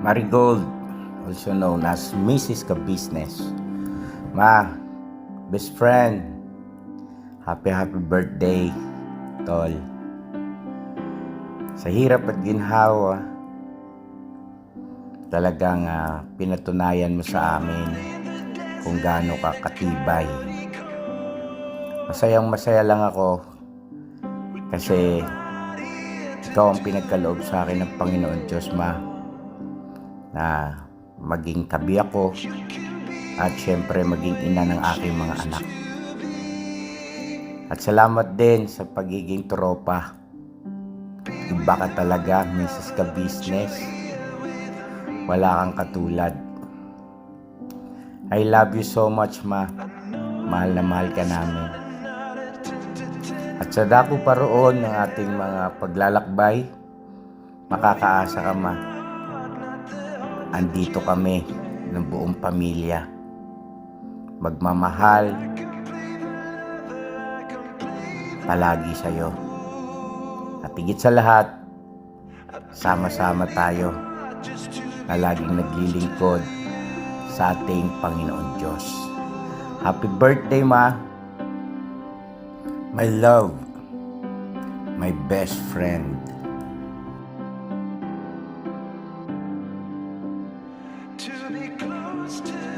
Marigold, also known as Mrs. Ka-Business. Ma, best friend, happy birthday, tol. Sa hirap at ginhawa, talagang pinatunayan mo sa amin kung gaano ka katibay. Masayang masaya lang ako kasi ikaw ang pinagkaloob sa akin ng Panginoon Diyos, ma, na maging tabi ako at syempre maging ina ng aking mga anak. At salamat din sa pagiging tropa. Iba ka talaga, Mrs. Ka-Business. Wala kang katulad. I love you so much, ma. Mahal na mahal ka namin. At sa dako pa roon ng ating mga paglalakbay, makakaasa ka, ma. Andito kami ng buong pamilya. Magmamahal palagi sa'yo. At higit sa lahat, sama-sama tayo na laging naglilingkod sa ating Panginoon Diyos. Happy birthday, ma! My love, my best friend. To be close to